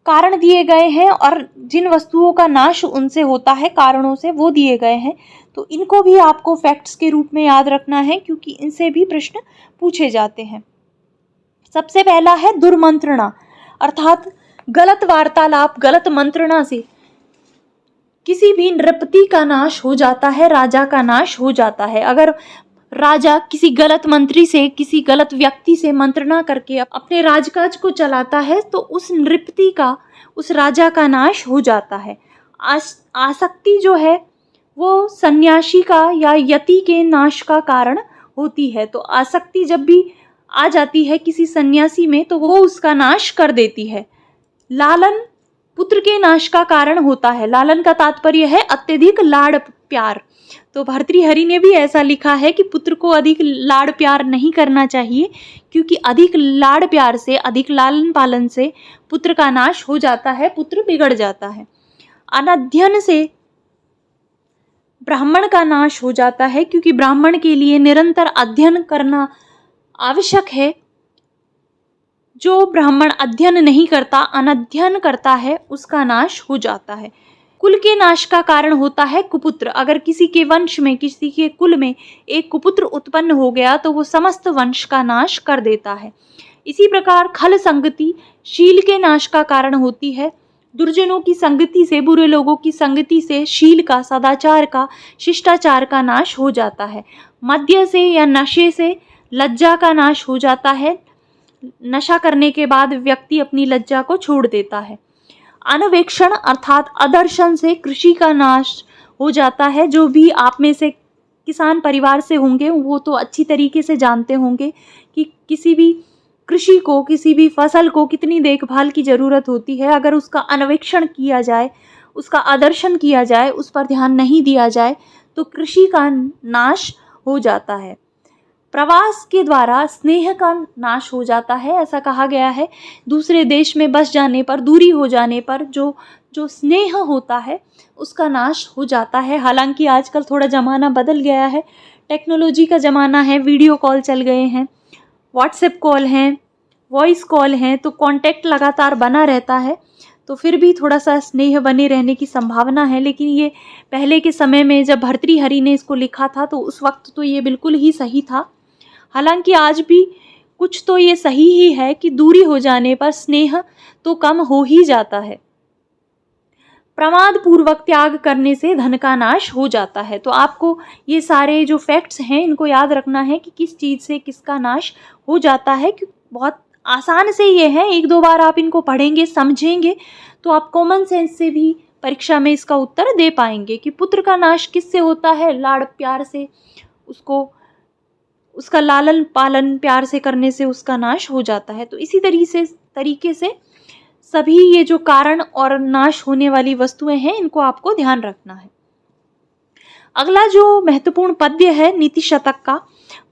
कारण दिए गए हैं और जिन वस्तुओं का नाश उनसे होता है, कारणों से, वो दिए गए हैं। तो इनको भी आपको फैक्ट्स के रूप में याद रखना है क्योंकि इनसे भी प्रश्न पूछे जाते हैं। सबसे पहला है दुर्मंत्रणा, अर्थात गलत वार्तालाप, गलत मंत्रणा से किसी भी नृपति का नाश हो जाता है, राजा का नाश हो जाता है। अगर राजा किसी गलत मंत्री से, किसी गलत व्यक्ति से मंत्रणा करके अपने राजकाज को चलाता है तो उस नृपति का, उस राजा का नाश हो जाता है। आसक्ति जो है वो सन्यासी का या यति के नाश का कारण होती है। तो आसक्ति जब भी आ जाती है किसी सन्यासी में तो वो उसका नाश कर देती है। लालन पुत्र के नाश का कारण होता है। लालन का तात्पर्य है अत्यधिक लाड़ प्यार। तो भर्तृहरि ने भी ऐसा लिखा है कि पुत्र को अधिक लाड़ प्यार नहीं करना चाहिए, क्योंकि अधिक लाड़ प्यार से, अधिक लालन पालन से पुत्र का नाश हो जाता है, पुत्र बिगड़ जाता है। अनध्ययन से ब्राह्मण का नाश हो जाता है, क्योंकि ब्राह्मण के लिए निरंतर अध्ययन करना आवश्यक है। जो ब्राह्मण अध्ययन नहीं करता, अनध्ययन करता है, उसका नाश हो जाता है। कुल के नाश का कारण होता है कुपुत्र। अगर किसी के वंश में, किसी के कुल में एक कुपुत्र उत्पन्न हो गया तो वो समस्त वंश का नाश कर देता है। इसी प्रकार खल संगति शील के नाश का कारण होती है। दुर्जनों की संगति से, बुरे लोगों की संगति से शील का, सदाचार का, शिष्टाचार का नाश हो जाता है। मद्य से या नशे से लज्जा का नाश हो जाता है। नशा करने के बाद व्यक्ति अपनी लज्जा को छोड़ देता है। अनवेक्षण अर्थात अदर्शन से कृषि का नाश हो जाता है। जो भी आप में से किसान परिवार से होंगे वो तो अच्छी तरीके से जानते होंगे कि किसी भी कृषि को, किसी भी फसल को कितनी देखभाल की ज़रूरत होती है। अगर उसका अनवेक्षण किया जाए, उसका आदर्शन किया जाए, उस पर ध्यान नहीं दिया जाए तो कृषि का नाश हो जाता है। प्रवास के द्वारा स्नेह का नाश हो जाता है, ऐसा कहा गया है। दूसरे देश में बस जाने पर, दूरी हो जाने पर जो स्नेह होता है उसका नाश हो जाता है। हालांकि आजकल थोड़ा ज़माना बदल गया है, टेक्नोलॉजी का ज़माना है, वीडियो कॉल चल गए हैं, व्हाट्सएप कॉल हैं, वॉइस कॉल हैं, तो कांटेक्ट लगातार बना रहता है, तो फिर भी थोड़ा सा स्नेह बने रहने की संभावना है। लेकिन ये पहले के समय में जब भर्तृहरि ने इसको लिखा था तो उस वक्त तो ये बिल्कुल ही सही था। हालांकि आज भी कुछ तो ये सही ही है कि दूरी हो जाने पर स्नेह तो कम हो ही जाता है। प्रमाद पूर्वक त्याग करने से धन का नाश हो जाता है। तो आपको ये सारे जो फैक्ट्स हैं इनको याद रखना है कि किस चीज़ से किसका नाश हो जाता है। कि बहुत आसान से ये है, एक दो बार आप इनको पढ़ेंगे, समझेंगे तो आप कॉमन सेंस से भी परीक्षा में इसका उत्तर दे पाएंगे कि पुत्र का नाश किससे होता है? लाड़ प्यार से, उसका लालन पालन प्यार से करने से उसका नाश हो जाता है। तो इसी तरीके से सभी ये जो कारण और नाश होने वाली वस्तुएं हैं इनको आपको ध्यान रखना है। अगला जो महत्वपूर्ण पद्य है नीति शतक का,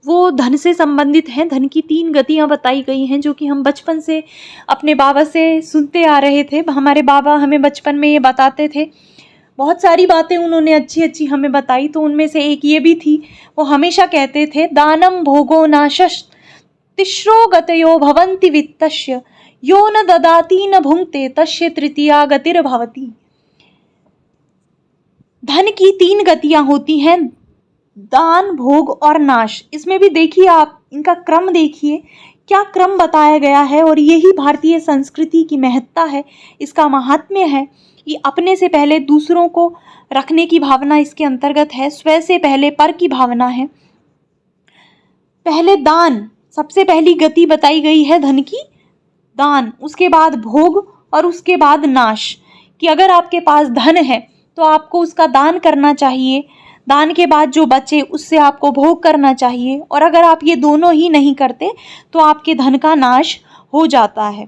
वो धन से संबंधित है। धन की 3 गतियां बताई गई हैं जो कि हम बचपन से अपने बाबा से सुनते आ रहे थे। हमारे बाबा हमें बचपन में ये बताते थे, बहुत सारी बातें उन्होंने अच्छी अच्छी हमें बताई। तो उनमें से एक ये भी थी, वो हमेशा कहते थे, दानम भोगो नाशश तिस्रो गतयो भवन्ति वित्तस्य यो न ददाति न भुंक्ते तस्य तृतीया गतिर्भवति। धन की 3 गतियां होती हैं, दान, भोग और नाश। इसमें भी देखिए, आप इनका क्रम देखिए, क्या क्रम बताया गया है। और यही भारतीय संस्कृति की महत्ता है, इसका महात्म्य है कि अपने से पहले दूसरों को रखने की भावना इसके अंतर्गत है, स्व से पहले पर की भावना है। पहले दान, सबसे पहली गति बताई गई है धन की, दान, उसके बाद भोग और उसके बाद नाश। कि अगर आपके पास धन है तो आपको उसका दान करना चाहिए, दान के बाद जो बचे उससे आपको भोग करना चाहिए। और अगर आप ये दोनों ही नहीं करते तो आपके धन का नाश हो जाता है।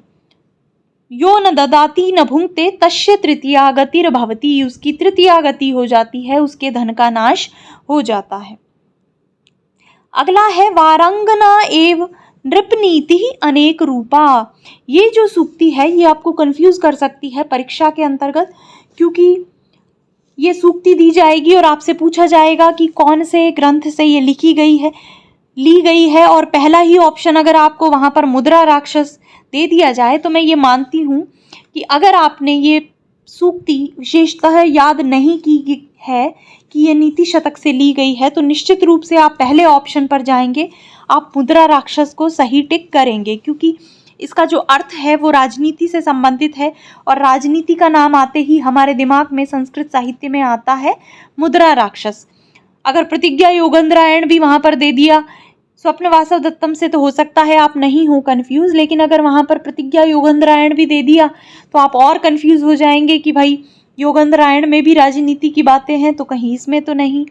यो न ददाति न भुंक्ते तस्य तृतीया गतिर्भवति, उसकी तृतीया गति हो जाती है, उसके धन का नाश हो जाता है। अगला है वारंगना एव नृपनीति अनेक रूपा। ये जो सूक्ति है ये आपको कंफ्यूज कर सकती है परीक्षा के अंतर्गत, क्योंकि ये सूक्ति दी जाएगी और आपसे पूछा जाएगा कि कौन से ग्रंथ से ये ली गई है। और पहला ही ऑप्शन अगर आपको वहाँ पर मुद्रा राक्षस दे दिया जाए तो मैं ये मानती हूँ कि अगर आपने ये सूक्ति विशेषतः याद नहीं की है कि ये नीति शतक से ली गई है तो निश्चित रूप से आप पहले ऑप्शन पर जाएंगे, आप मुद्रा राक्षस को सही टिक करेंगे। क्योंकि इसका जो अर्थ है वो राजनीति से संबंधित है और राजनीति का नाम आते ही हमारे दिमाग में संस्कृत साहित्य में आता है मुद्रा राक्षस। अगर प्रतिज्ञा योगंद्रायण भी वहाँ पर दे दिया, स्वप्न वासव दत्तम से तो हो सकता है आप नहीं हो कंफ्यूज, लेकिन अगर वहाँ पर प्रतिज्ञा योगंद्रायण भी दे दिया तो आप और कंफ्यूज हो जाएंगे कि भाई योगंद्रायण में भी राजनीति की बातें हैं तो कहीं इसमें तो नहीं।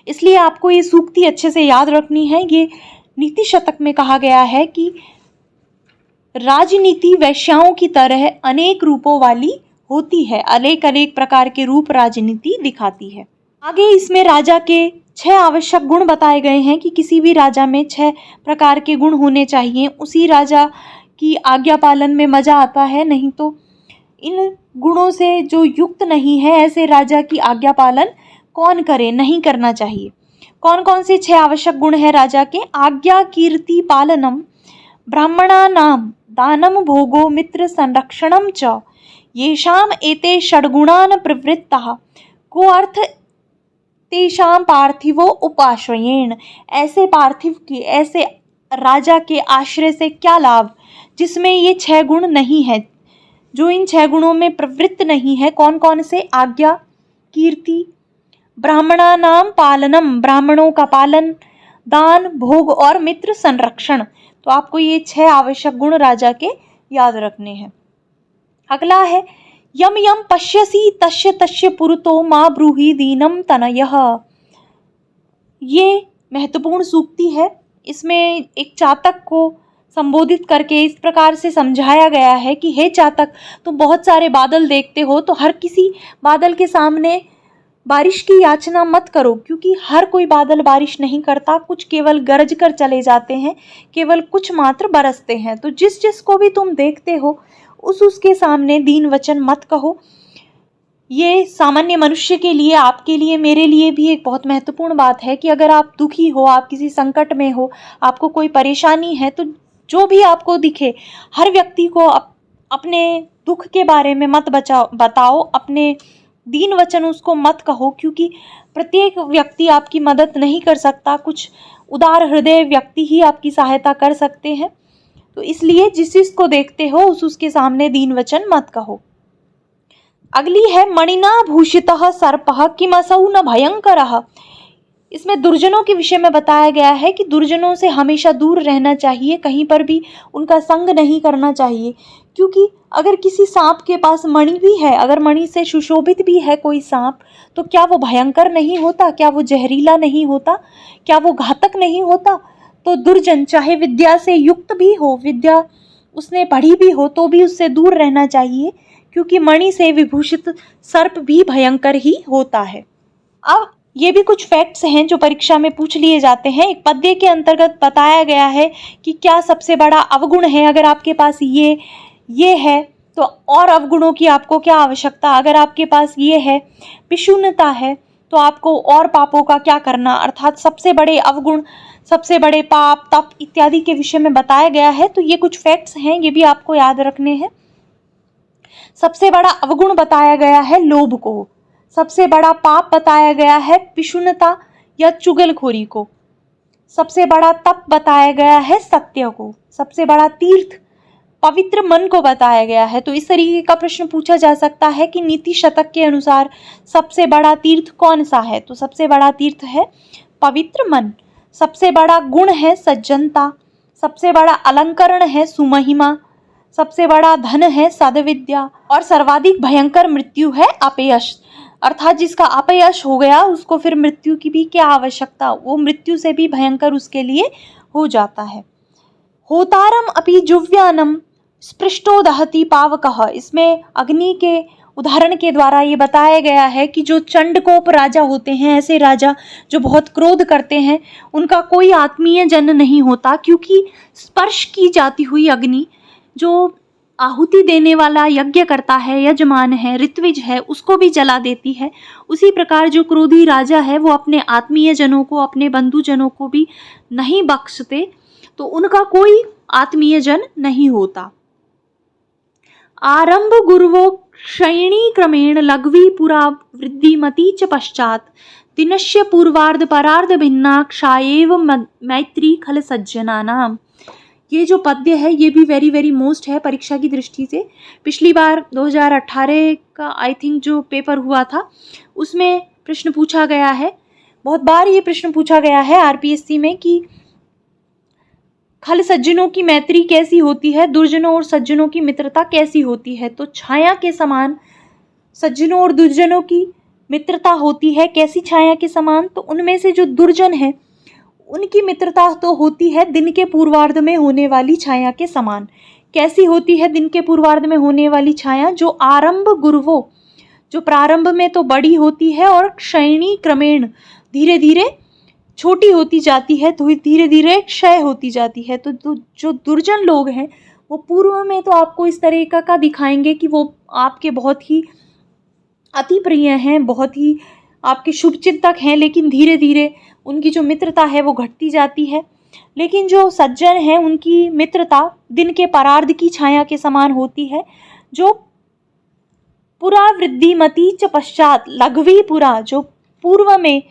इसलिए आपको ये सूक्ति अच्छे से याद रखनी है। ये नीति शतक में कहा गया है कि राजनीति वैश्याओं की तरह अनेक रूपों वाली होती है, अनेक अनेक प्रकार के रूप राजनीति दिखाती है। आगे इसमें राजा के 6 आवश्यक गुण बताए गए हैं कि किसी भी राजा में 6 प्रकार के गुण होने चाहिए, उसी राजा की आज्ञा पालन में मजा आता है। नहीं तो इन गुणों से जो युक्त नहीं है ऐसे राजा की आज्ञा पालन कौन करे, नहीं करना चाहिए। कौन कौन से 6 आवश्यक गुण है राजा के? आज्ञा कीर्ति पालनम, ब्राह्मणानां दानम भोगो मित्र संरक्षणम च, येषाम एते षड्गुणान प्रवृत्तः को अर्थ तेषां पार्थिवो उपाश्रयेण। ऐसे पार्थिव के, ऐसे राजा के आश्रय से क्या लाभ जिसमें ये 6 गुण नहीं है, जो इन 6 गुणों में प्रवृत्त नहीं है। कौन कौन से? आज्ञा, कीर्ति, ब्राह्मणानाम पालनम, ब्राह्मणों का पालन, दान, भोग और मित्र संरक्षण। तो आपको ये 6 आवश्यक गुण राजा के याद रखने हैं। अगला है यम यम पश्यसि तस्य तस्य पुरतो मा ब्रूहि दीनम तनयः। ये महत्वपूर्ण सूक्ति है। इसमें एक चातक को संबोधित करके इस प्रकार से समझाया गया है कि हे चातक, तुम बहुत सारे बादल देखते हो, तो हर किसी बादल के सामने बारिश की याचना मत करो, क्योंकि हर कोई बादल बारिश नहीं करता। कुछ केवल गरज कर चले जाते हैं, केवल कुछ मात्र बरसते हैं। तो जिस जिस को भी तुम देखते हो उसके सामने दीन वचन मत कहो। ये सामान्य मनुष्य के लिए, आपके लिए, मेरे लिए भी एक बहुत महत्वपूर्ण बात है कि अगर आप दुखी हो, आप किसी संकट में हो, आपको कोई परेशानी है, तो जो भी आपको दिखे हर व्यक्ति को अपने दुख के बारे में मत बताओ, अपने दीन वचन उसको मत कहो, क्योंकि प्रत्येक व्यक्ति आपकी मदद नहीं कर सकता। कुछ उदार हृदय व्यक्ति ही आपकी सहायता कर सकते हैं। तो इसलिए जिस को देखते हो उसके सामने दीन वचन मत कहो। अगली है मणिना भूषितः सर्पः किमसौ न भयंकरः। इसमें दुर्जनों के विषय में बताया गया है कि दुर्जनों से हमेशा दूर रहना चाहिए, कहीं पर भी उनका संग नहीं करना चाहिए, क्योंकि अगर किसी सांप के पास मणि भी है, अगर मणि से सुशोभित भी है कोई सांप, तो क्या वो भयंकर नहीं होता? क्या वो जहरीला नहीं होता? क्या वो घातक नहीं होता? तो दुर्जन चाहे विद्या से युक्त भी हो, विद्या उसने पढ़ी भी हो, तो भी उससे दूर रहना चाहिए, क्योंकि मणि से विभूषित सर्प भी भयंकर ही होता है। अब ये भी कुछ फैक्ट्स हैं जो परीक्षा में पूछ लिए जाते हैं। एक पद्य के अंतर्गत बताया गया है कि क्या सबसे बड़ा अवगुण है। अगर आपके पास ये है तो और अवगुणों की आपको क्या आवश्यकता। अगर आपके पास ये है, पिशून्यता है, तो आपको और पापों का क्या करना। अर्थात सबसे बड़े अवगुण, सबसे बड़े पाप, तप इत्यादि के विषय में बताया गया है। तो ये कुछ फैक्ट्स हैं, ये भी आपको याद रखने हैं। सबसे बड़ा अवगुण बताया गया है लोभ को, सबसे बड़ा पाप बताया गया है पिशुनता या चुगलखोरी को, सबसे बड़ा तप बताया गया है सत्य को, सबसे बड़ा तीर्थ पवित्र मन को बताया गया है। तो इस तरीके का प्रश्न पूछा जा सकता है कि नीति शतक के अनुसार सबसे बड़ा तीर्थ कौन सा है। तो सबसे बड़ा तीर्थ है पवित्र मन। सबसे बड़ा गुण है सज्जनता, सबसे बड़ा अलंकरण है सुमहिमा, सबसे बड़ा धन है सद्विद्या, और सर्वाधिक भयंकर मृत्यु है अपयश। अर्थात जिसका अपयश हो गया उसको फिर मृत्यु की भी क्या आवश्यकता, वो मृत्यु से भी भयंकर उसके लिए हो जाता है। होतारम अपि जुव्यानम स्पृष्टो दहति पावकः। इसमें अग्नि के उदाहरण के द्वारा ये बताया गया है कि जो चंडकोप राजा होते हैं, ऐसे राजा जो बहुत क्रोध करते हैं, उनका कोई आत्मीय जन नहीं होता, क्योंकि स्पर्श की जाती हुई अग्नि, जो आहुति देने वाला यज्ञ करता है, यजमान है, ऋत्विज है, उसको भी जला देती है। उसी प्रकार जो क्रोधी राजा है वो अपने आत्मीय जनों को, अपने बंधुजनों को भी नहीं बख्शते, तो उनका कोई आत्मीय जन नहीं होता। आरंभ गुरुवो क्षयणी क्रमेण लघ्वी पुरा वृद्धिमती च पश्चात दिनस्य पूर्वार्ध परार्ध भिन्ना क्षायेव मैत्री खल सज्जनानाम। ये जो पद्य है ये भी वेरी वेरी मोस्ट है परीक्षा की दृष्टि से। पिछली बार 2018 का आई थिंक जो पेपर हुआ था उसमें प्रश्न पूछा गया है, बहुत बार ये प्रश्न पूछा गया है आरपीएससी में कि खल सज्जनों की मैत्री कैसी होती है, दुर्जनों और सज्जनों की मित्रता कैसी होती है। तो छाया के समान सज्जनों और दुर्जनों की मित्रता होती है। कैसी छाया के समान? तो उनमें से जो दुर्जन है उनकी मित्रता तो होती है दिन के पूर्वार्ध में होने वाली छाया के समान। कैसी होती है दिन के पूर्वार्ध में होने वाली छाया? जो आरंभ गुरुवो, जो प्रारंभ में तो बड़ी होती है और क्षयणी क्रमेण धीरे धीरे छोटी होती जाती है, तो धीरे धीरे क्षय होती जाती है। तो जो दुर्जन लोग हैं वो पूर्व में तो आपको इस तरह का दिखाएंगे कि वो आपके बहुत ही अति प्रिय हैं, बहुत ही आपके शुभचिंतक हैं, लेकिन धीरे धीरे उनकी जो मित्रता है वो घटती जाती है। लेकिन जो सज्जन हैं उनकी मित्रता दिन के परार्ध की छाया के समान होती है, जो पुरा वृद्धिमती च पश्चात लघ्वी पुरा, जो पूर्व में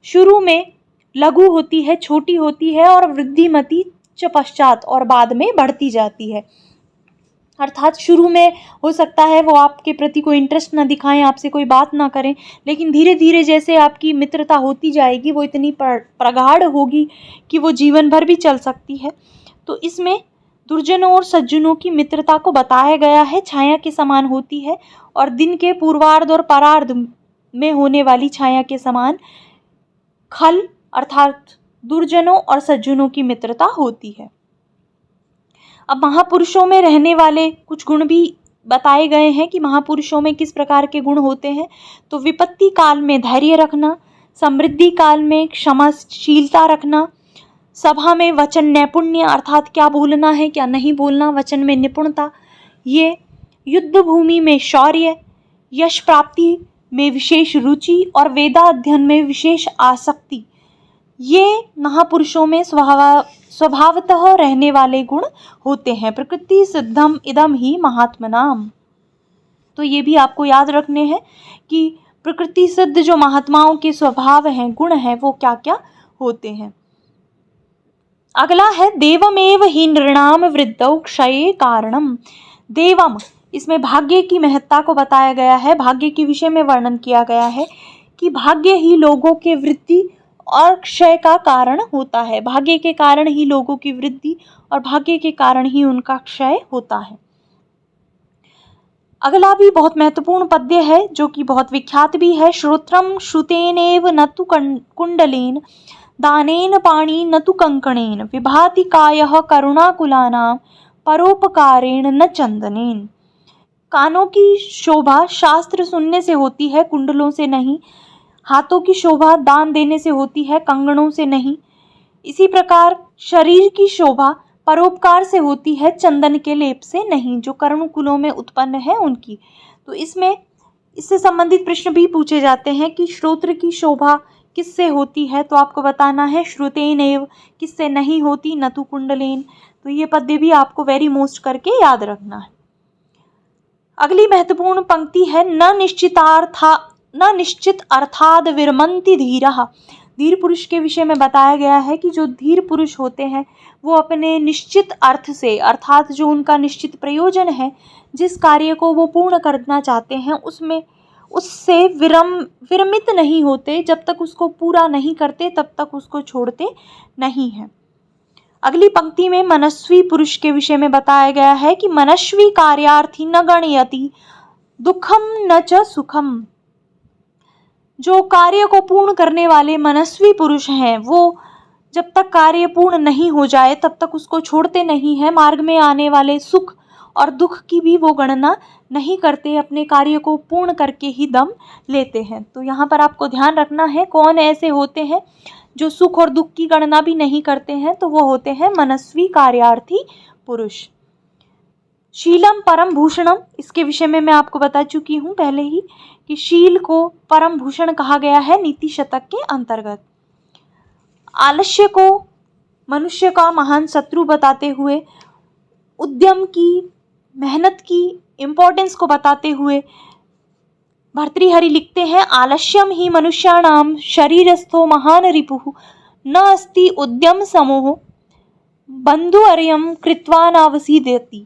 शुरू में लघु होती है, छोटी होती है, और वृद्धिमती च पश्चात, और बाद में बढ़ती जाती है। अर्थात शुरू में हो सकता है वो आपके प्रति कोई इंटरेस्ट ना दिखाएं, आपसे कोई बात ना करें, लेकिन धीरे धीरे जैसे आपकी मित्रता होती जाएगी वो इतनी प्रगाढ़ होगी कि वो जीवन भर भी चल सकती है। तो इसमें दुर्जनों और सज्जनों की मित्रता को बताया गया है। छाया के समान होती है और दिन के पूर्वार्ध और परार्ध में होने वाली छाया के समान खल अर्थात दुर्जनों और सज्जनों की मित्रता होती है। अब महापुरुषों में रहने वाले कुछ गुण भी बताए गए हैं कि महापुरुषों में किस प्रकार के गुण होते हैं। तो विपत्ति काल में धैर्य रखना, समृद्धि काल में क्षमाशीलता रखना, सभा में वचन नैपुण्य अर्थात क्या बोलना है क्या नहीं बोलना, वचन में निपुणता, ये युद्ध भूमि में शौर्य, यश प्राप्ति में विशेष रुचि और वेदाध्ययन में विशेष आसक्ति, ये महापुरुषों में स्वभावतः रहने वाले गुण होते हैं। प्रकृति सिद्धम इदम ही महात्मनाम। तो ये भी आपको याद रखने हैं कि प्रकृति सिद्ध जो महात्माओं के स्वभाव हैं, गुण हैं, वो क्या क्या होते हैं। अगला है देवमेव ही नृणाम वृद्धौ क्षये कारणम। देवम, इसमें भाग्य की महत्ता को बताया गया है, भाग्य के विषय में वर्णन किया गया है कि भाग्य ही लोगों के वृद्धि और क्षय का कारण होता है। भाग्य के कारण ही लोगों की वृद्धि और भाग्य के कारण ही उनका क्षय होता है। अगला भी बहुत महत्वपूर्ण पद्य है जो कि बहुत विख्यात भी है। श्रोत्रम श्रुतेनेव न तु कुंडलेन दानेन पाणी न तु कंकणेन विभाति कायः करुणाकुलानां परोपकारेण न चंदनेन। कानों की शोभा शास्त्र सुनने से होती है, कुंडलों से नहीं। हाथों की शोभा दान देने से होती है, कंगनों से नहीं। इसी प्रकार शरीर की शोभा परोपकार से होती है, चंदन के लेप से नहीं, जो कर्णकुलों में उत्पन्न है उनकी। तो इससे संबंधित प्रश्न भी पूछे जाते हैं कि श्रोत्र की शोभा किससे होती है, तो आपको बताना है श्रुतेनेव, किससे नहीं होती, न तु कुंडलेन। तो ये पद्य भी आपको वेरी मोस्ट करके याद रखना है। अगली महत्वपूर्ण पंक्ति है न निश्चित अर्थाद विरमंति धीरः। धीर पुरुष के विषय में बताया गया है कि जो धीर पुरुष होते हैं वो अपने निश्चित अर्थ से अर्थात जो उनका निश्चित प्रयोजन है, जिस कार्य को वो पूर्ण करना चाहते हैं, उससे विरमित नहीं होते। जब तक उसको पूरा नहीं करते तब तक उसको छोड़ते नहीं हैं। अगली पंक्ति में मनस्वी पुरुष के विषय में बताया गया है कि मनस्वी कार्यार्थी न गणयति दुखम न च सुखम। जो कार्य को पूर्ण करने वाले मनस्वी पुरुष हैं वो जब तक कार्य पूर्ण नहीं हो जाए तब तक उसको छोड़ते नहीं हैं। मार्ग में आने वाले सुख और दुख की भी वो गणना नहीं करते, अपने कार्य को पूर्ण करके ही दम लेते हैं। तो यहाँ पर आपको ध्यान रखना है कौन ऐसे होते हैं जो सुख और दुख की गणना भी नहीं करते हैं, तो वो होते हैं मनस्वी कार्यार्थी पुरुष। शीलम परम भूषणम, इसके विषय में मैं आपको बता चुकी हूँ पहले ही कि शील को परम भूषण कहा गया है नीति शतक के अंतर्गत। आलस्य को मनुष्य का महान शत्रु बताते हुए, उद्यम की, मेहनत की इम्पोर्टेंस को बताते हुए भर्तृहरि लिखते हैं आलस्यम ही मनुष्याणाम शरीरस्थो महान रिपुः न अस्ति उद्यम समोह बंधु अर्यम कृत्वा नावसीदेति।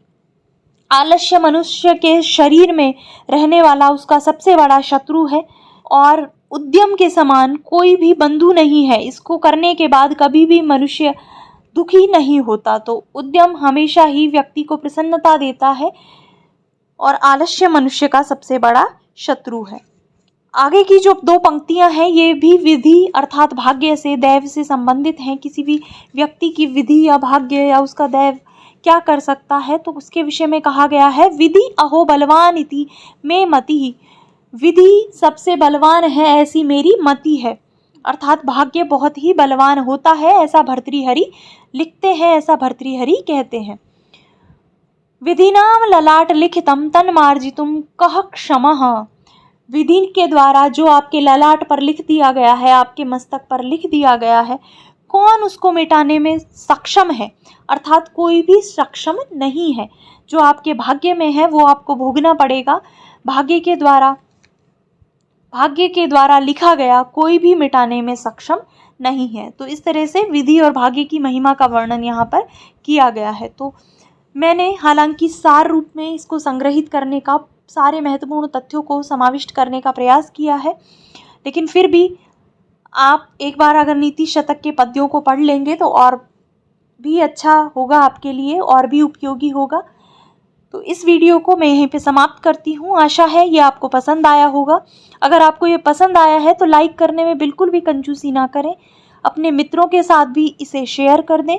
आलस्य मनुष्य के शरीर में रहने वाला उसका सबसे बड़ा शत्रु है और उद्यम के समान कोई भी बंधु नहीं है। इसको करने के बाद कभी भी मनुष्य दुखी नहीं होता। तो उद्यम हमेशा ही व्यक्ति को प्रसन्नता देता है और आलस्य मनुष्य का सबसे बड़ा शत्रु है। आगे की जो दो पंक्तियां हैं ये भी विधि अर्थात भाग्य से, दैव से संबंधित हैं। किसी भी व्यक्ति की विधि या भाग्य या उसका दैव क्या कर सकता है, तो उसके विषय में कहा गया है विधि अहो बलवान इति में मति। विधि सबसे बलवान है ऐसी मेरी मति है, अर्थात भाग्य बहुत ही बलवान होता है, ऐसा भर्तृहरि लिखते हैं, ऐसा भर्तृहरि कहते हैं। विधिनाम ललाट लिखितम तन्मार्जितुम कह क्षमः। विधि के द्वारा जो आपके ललाट पर लिख दिया गया है, आपके मस्तक पर लिख दिया गया है, कौन उसको मिटाने में सक्षम है, अर्थात कोई भी सक्षम नहीं है। जो आपके भाग्य में है वो आपको भोगना पड़ेगा। भाग्य के द्वारा लिखा गया कोई भी मिटाने में सक्षम नहीं है। तो इस तरह से विधि और भाग्य की महिमा का वर्णन यहाँ पर किया गया है। तो मैंने हालांकि सार रूप में इसको संग्रहित करने का, सारे महत्वपूर्ण तथ्यों को समाविष्ट करने का प्रयास किया है, लेकिन फिर भी आप एक बार अगर नीति शतक के पद्यों को पढ़ लेंगे तो और भी अच्छा होगा आपके लिए और भी उपयोगी होगा। तो इस वीडियो को मैं यहीं पे समाप्त करती हूँ। आशा है ये आपको पसंद आया होगा। अगर आपको ये पसंद आया है तो लाइक करने में बिल्कुल भी कंजूसी ना करें, अपने मित्रों के साथ भी इसे शेयर कर दें।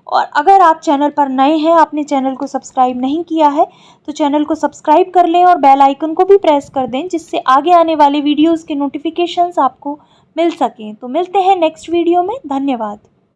और अगर आप चैनल पर नए हैं, आपने चैनल को सब्सक्राइब नहीं किया है, तो चैनल को सब्सक्राइब कर लें और बेल आइकन को भी प्रेस कर दें, जिससे आगे आने वाले वीडियोज़ के नोटिफिकेशंस आपको मिल सकें। तो मिलते हैं नेक्स्ट वीडियो में। धन्यवाद।